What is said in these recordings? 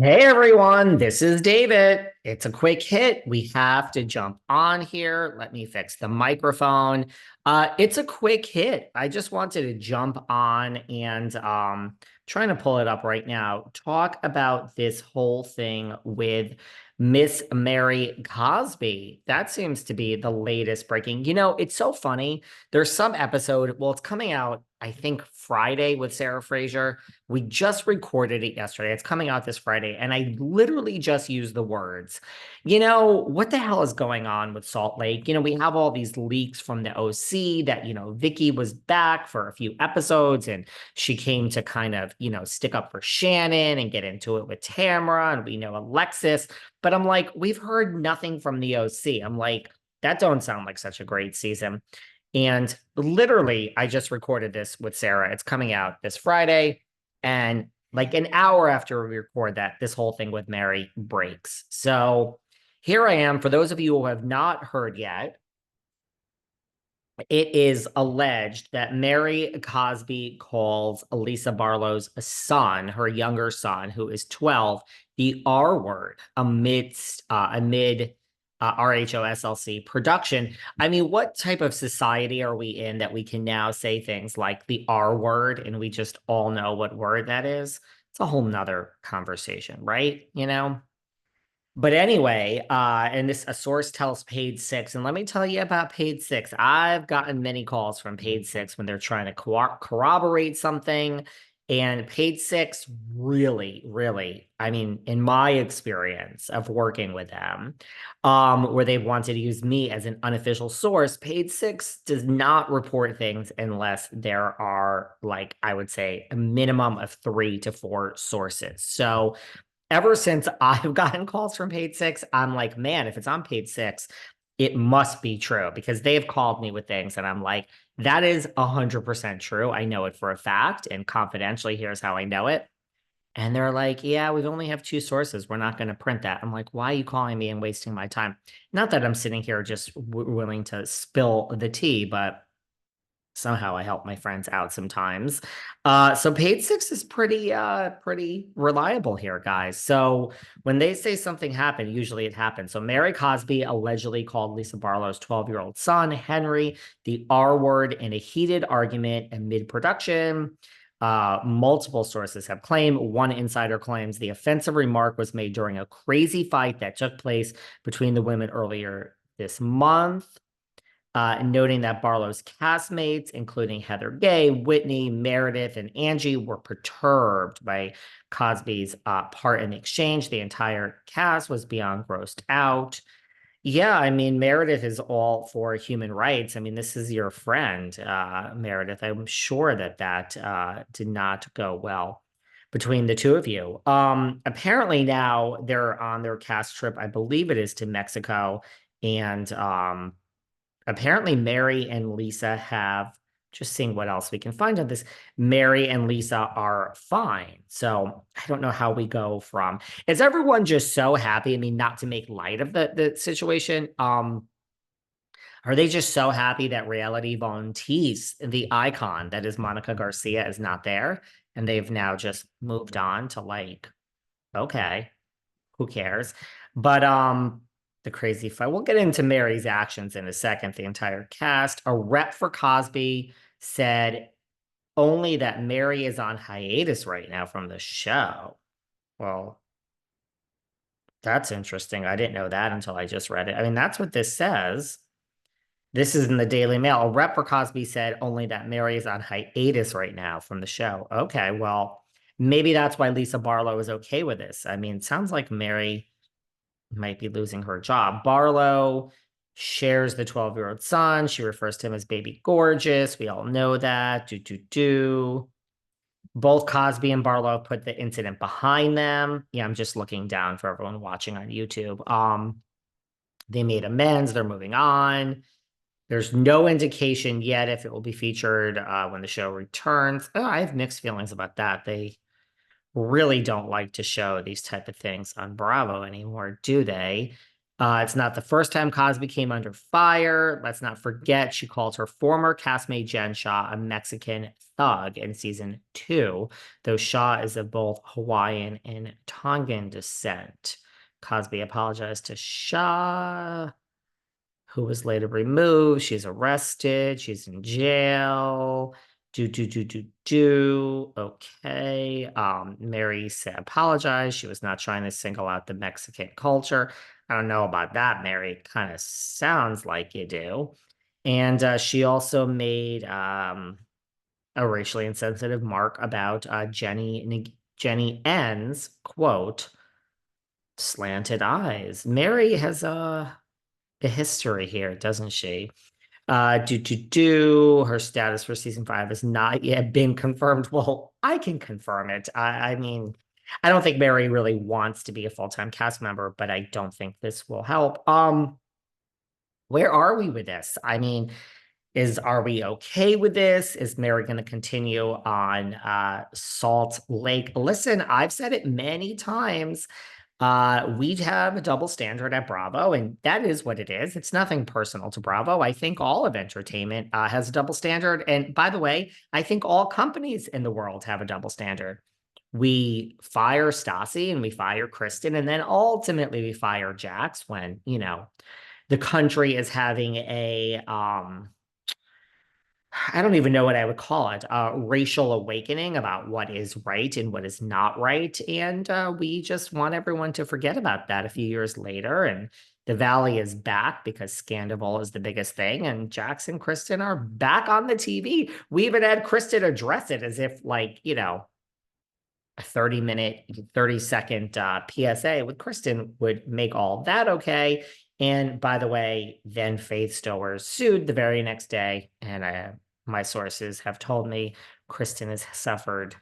Hey everyone, this is David. It's a quick hit. We have to jump on here. Let me fix the microphone. It's a quick hit. I just wanted to jump on and trying to pull it up right now. Talk about this whole thing with Miss Mary Cosby. That seems to be the latest breaking. It's so funny. There's some episode, well, it's coming out, I think Friday with Sarah Fraser. We just recorded it yesterday. It's coming out this Friday. And I literally just used the words, what the hell is going on with Salt Lake? We have all these leaks from the OC that, Vicky was back for a few episodes and she came to kind of, stick up for Shannon and get into it with Tamara. And we know Alexis. But I'm like, we've heard nothing from the OC. I'm like, that don't sound like such a great season. And literally, I just recorded this with Sarah. It's coming out this Friday. And like an hour after we record that, this whole thing with Mary breaks. So here I am. For those of you who have not heard yet, it is alleged that Mary Cosby calls Lisa Barlow's son, her younger son, who is 12, the R word amid RHOSLC production. I mean, what type of society are we in that we can now say things like the R word and we just all know what word that is? It's a whole nother conversation, right? But anyway, and this a source tells Page Six, and let me tell you about Page Six. I've gotten many calls from Page Six when they're trying to corroborate something, and Page Six really, really, I mean, in my experience of working with them, where they wanted to use me as an unofficial source, Page Six does not report things unless there are, like, I would say, a minimum of 3 to 4 sources. So ever since I've gotten calls from Page Six, I'm like, man, if it's on Page Six, it must be true because they've called me with things and I'm like, that is 100% true. I know it for a fact. And confidentially, here's how I know it. And they're like, yeah, we only have 2 sources. We're not going to print that. I'm like, why are you calling me and wasting my time? Not that I'm sitting here just willing to spill the tea, but somehow I help my friends out sometimes. So Page Six is pretty reliable here, guys. So when they say something happened, usually it happens. So Mary Cosby allegedly called Lisa Barlow's 12-year-old son, Henry, the R word in a heated argument amid production. Multiple sources have claimed. One insider claims the offensive remark was made during a crazy fight that took place between the women earlier this month. Noting that Barlow's castmates, including Heather Gay, Whitney, Meredith, and Angie, were perturbed by Cosby's part in the exchange. The entire cast was beyond grossed out. Yeah, I mean, Meredith is all for human rights. I mean, this is your friend, Meredith. I'm sure that did not go well between the two of you. Apparently now they're on their cast trip. I believe it is to Mexico, and apparently Mary and Lisa have, just seeing what else we can find on this, Mary and Lisa are fine. So I don't know how we go from, is everyone just so happy? I mean, not to make light of the situation. Are they just so happy that Reality Von Teese, the icon that is Monica Garcia, is not there? And they've now just moved on to like, okay, who cares? But the crazy fight. We'll get into Mary's actions in a second. The entire cast. A rep for Cosby said only that Mary is on hiatus right now from the show. Well, that's interesting. I didn't know that until I just read it. I mean, that's what this says. This is in the Daily Mail. A rep for Cosby said only that Mary is on hiatus right now from the show. Okay, well, maybe that's why Lisa Barlow is okay with this. I mean, it sounds like Mary might be losing her job. Barlow shares the 12-year-old son. She refers to him as baby gorgeous. We all know that. Do. Both Cosby and Barlow put the incident behind them. Yeah, I'm just looking down for everyone watching on YouTube. They made amends. They're moving on. There's no indication yet if it will be featured when the show returns. Oh, I have mixed feelings about that. They really don't like to show these type of things on Bravo anymore, do they? It's not the first time Cosby came under fire. Let's not forget she called her former castmate Jen Shaw a Mexican thug in season 2, though Shaw is of both Hawaiian and Tongan descent. Cosby apologized to Shaw, who was later removed. She's arrested. She's in jail. Do. Okay. Mary said apologize. She was not trying to single out the Mexican culture. I don't know about that, Mary. Kind of sounds like you do. And she also made a racially insensitive mark about Jenny N's quote, slanted eyes. Mary has a history here, doesn't she? Her status for season 5 has not yet been confirmed. Well, I can confirm it. I mean, I don't think Mary really wants to be a full-time cast member, but I don't think this will help. Where are we with this? I mean, are we okay with this? Is Mary going to continue on Salt Lake? Listen, I've said it many times. We have a double standard at Bravo, and that is what it is. It's nothing personal to Bravo. I think all of entertainment has a double standard. And by the way, I think all companies in the world have a double standard. We fire Stassi and we fire Kristen, and then ultimately we fire Jax when, the country is having a I don't even know what I would call it, a racial awakening about what is right and what is not right. And we just want everyone to forget about that a few years later. And the Valley is back because Scandival is the biggest thing. And Jax and Kristen are back on the TV. We even had Kristen address it as if, like, a 30-minute, 30-second PSA with Kristen would make all that okay. And by the way, then Faith Stowers sued the very next day. And my sources have told me Kristen has suffered,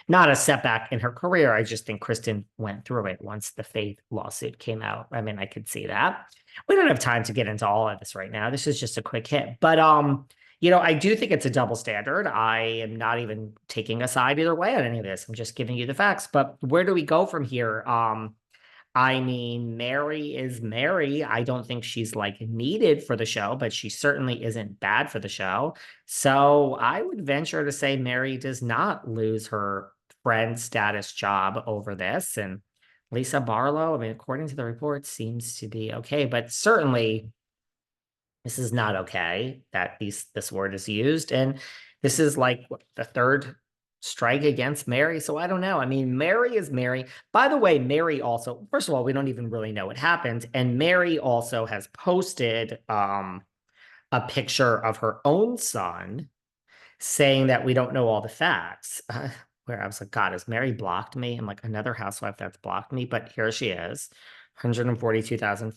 not a setback in her career. I just think Kristen went through it once the Faith lawsuit came out. I mean, I could see that. We don't have time to get into all of this right now. This is just a quick hit. But I do think it's a double standard. I am not even taking a side either way on any of this. I'm just giving you the facts. But where do we go from here? I mean, Mary is Mary. I don't think she's like needed for the show, but she certainly isn't bad for the show. So I would venture to say Mary does not lose her friend status job over this. And Lisa Barlow, I mean, according to the report, seems to be okay, but certainly this is not okay that this word is used. And this is like the third strike against Mary. So I don't know. I mean, Mary is Mary. By the way, Mary also, first of all, we don't even really know what happened. And Mary also has posted a picture of her own son saying that we don't know all the facts. Where I was like, God, has Mary blocked me? I'm like, another housewife that's blocked me, but here she is, 142,000